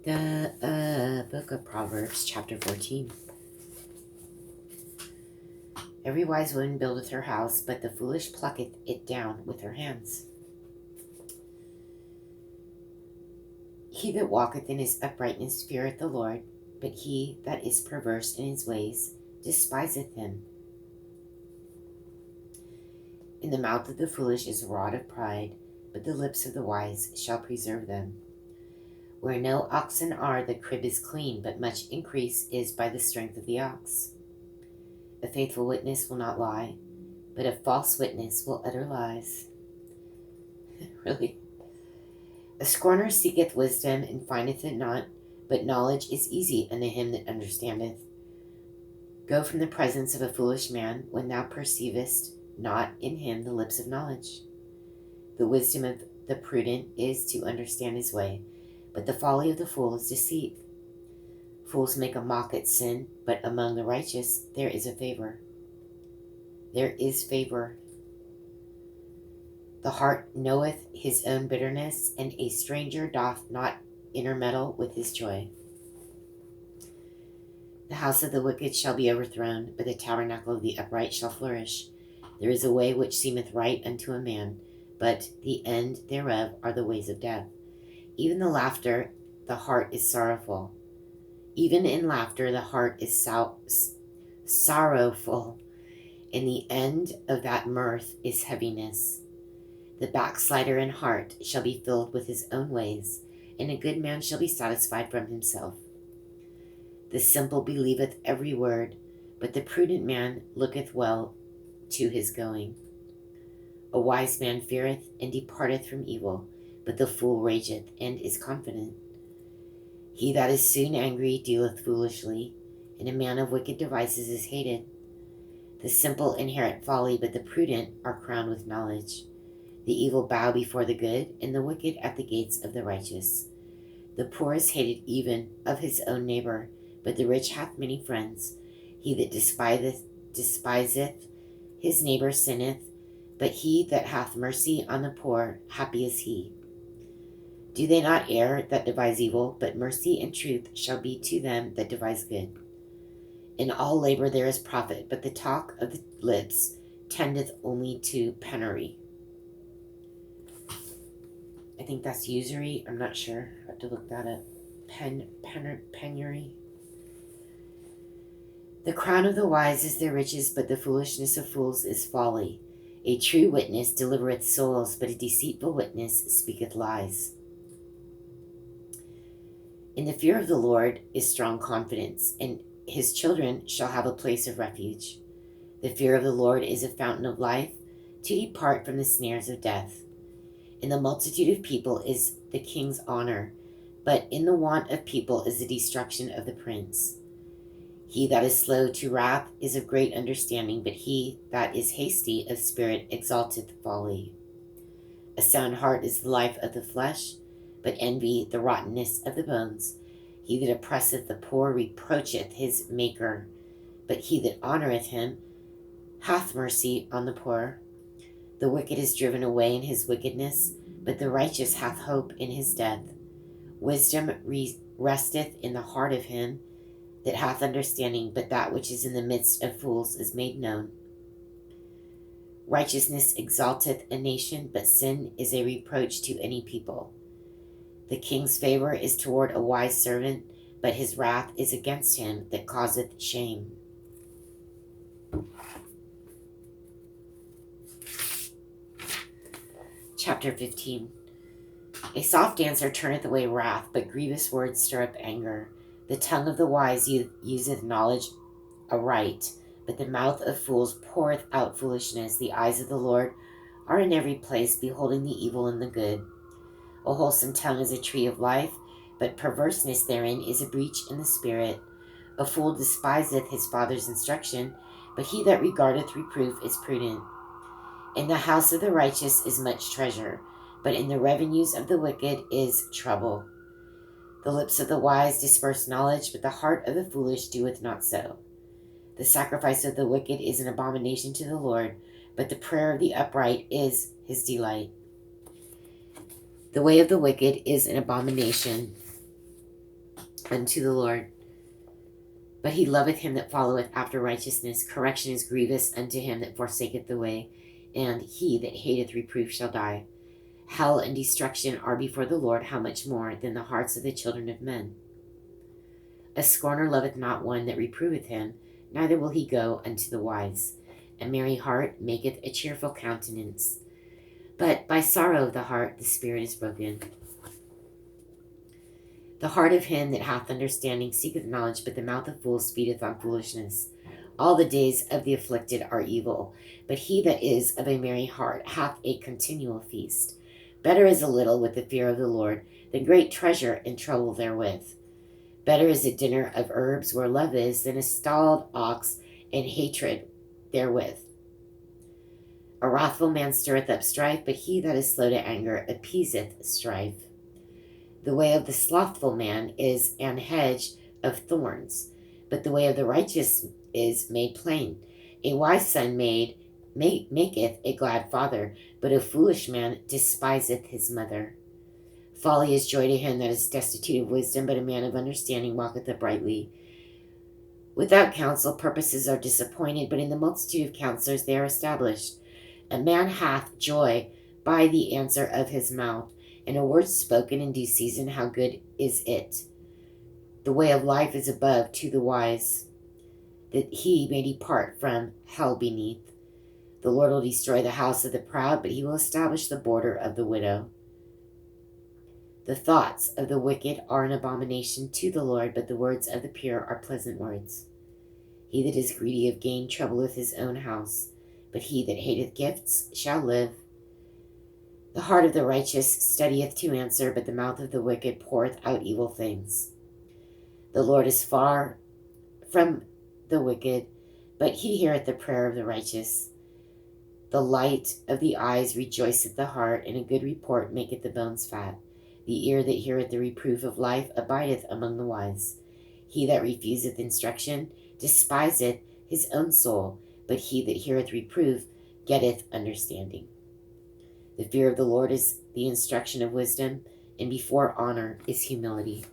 The book of Proverbs, chapter 14. Every wise woman buildeth her house, but the foolish plucketh it down with her hands. He that walketh in his uprightness feareth the Lord, but he that is perverse in his ways despiseth him. In the mouth of the foolish is a rod of pride, but the lips of the wise shall preserve them. Where no oxen are, the crib is clean, but much increase is by the strength of the ox. A faithful witness will not lie, but a false witness will utter lies. Really? A scorner seeketh wisdom and findeth it not, but knowledge is easy unto him that understandeth. Go from the presence of a foolish man when thou perceivest not in him the lips of knowledge. The wisdom of the prudent is to understand his way, but the folly of the fool is deceit. Fools make a mock at sin, but among the righteous there is a favor. There is favor. The heart knoweth his own bitterness, and a stranger doth not intermeddle with his joy. The house of the wicked shall be overthrown, but the tabernacle of the upright shall flourish. There is a way which seemeth right unto a man, but the end thereof are the ways of death. Even the laughter, the heart is sorrowful. Even in laughter, the heart is sorrowful, and the end of that mirth is heaviness. The backslider in heart shall be filled with his own ways, and a good man shall be satisfied from himself. The simple believeth every word, but the prudent man looketh well to his going. A wise man feareth and departeth from evil, but the fool rageth and is confident. He that is soon angry dealeth foolishly, and a man of wicked devices is hated. The simple inherit folly, but the prudent are crowned with knowledge. The evil bow before the good, and the wicked at the gates of the righteous. The poor is hated even of his own neighbor, but the rich hath many friends. He that despiseth his neighbor sinneth, but he that hath mercy on the poor, happy is he. Do they not err that devise evil, but mercy and truth shall be to them that devise good. In all labor there is profit, but the talk of the lips tendeth only to penury. I think that's usury. I'm not sure. I have to look that up. Penury. The crown of the wise is their riches, but the foolishness of fools is folly. A true witness delivereth souls, but a deceitful witness speaketh lies. In the fear of the Lord is strong confidence, and his children shall have a place of refuge. The fear of the Lord is a fountain of life, to depart from the snares of death. In the multitude of people is the king's honor, but in the want of people is the destruction of the prince. He that is slow to wrath is of great understanding, but he that is hasty of spirit exalteth folly. A sound heart is the life of the flesh, but envy the rottenness of the bones. He that oppresseth the poor reproacheth his maker, but he that honoureth him hath mercy on the poor. The wicked is driven away in his wickedness, but the righteous hath hope in his death. Wisdom resteth in the heart of him that hath understanding, but that which is in the midst of fools is made known. Righteousness exalteth a nation, but sin is a reproach to any people. The king's favor is toward a wise servant, but his wrath is against him that causeth shame. Chapter 15. A soft answer turneth away wrath, but grievous words stir up anger. The tongue of the wise useth knowledge aright, but the mouth of fools poureth out foolishness. The eyes of the Lord are in every place, beholding the evil and the good. A wholesome tongue is a tree of life, but perverseness therein is a breach in the spirit. A fool despiseth his father's instruction, but he that regardeth reproof is prudent. In the house of the righteous is much treasure, but in the revenues of the wicked is trouble. The lips of the wise disperse knowledge, but the heart of the foolish doeth not so. The sacrifice of the wicked is an abomination to the Lord, but the prayer of the upright is his delight. The way of the wicked is an abomination, unto the Lord. But he loveth him that followeth after righteousness. Correction is grievous unto him that forsaketh the way, and he that hateth reproof shall die. Hell and destruction are before the Lord, how much more than the hearts of the children of men? A scorner loveth not one that reproveth him, neither will he go unto the wise. A merry heart maketh a cheerful countenance, but by sorrow of the heart the spirit is broken. The heart of him that hath understanding seeketh knowledge, but the mouth of fools feedeth on foolishness. All the days of the afflicted are evil, but he that is of a merry heart hath a continual feast. Better is a little with the fear of the Lord than great treasure and trouble therewith. Better is a dinner of herbs where love is than a stalled ox and hatred therewith. A wrathful man stirreth up strife, but he that is slow to anger appeaseth strife. The way of the slothful man is an hedge of thorns, but the way of the righteous is made plain. A wise son maketh a glad father, but a foolish man despiseth his mother. Folly is joy to him that is destitute of wisdom, but a man of understanding walketh uprightly. Without counsel purposes are disappointed, but in the multitude of counselors they are established. A man hath joy by the answer of his mouth, and a word spoken in due season, how good is it! The way of life is above to the wise, that he may depart from hell beneath. The Lord will destroy the house of the proud, but he will establish the border of the widow. The thoughts of the wicked are an abomination to the Lord, but the words of the pure are pleasant words. He that is greedy of gain troubleth his own house, but he that hateth gifts shall live. The heart of the righteous studieth to answer, but the mouth of the wicked poureth out evil things. The Lord is far from the wicked, but he heareth the prayer of the righteous. The light of the eyes rejoiceth the heart, and a good report maketh the bones fat. The ear that heareth the reproof of life abideth among the wise. He that refuseth instruction despiseth his own soul, but he that heareth reproof getteth understanding. The fear of the Lord is the instruction of wisdom, and before honor is humility.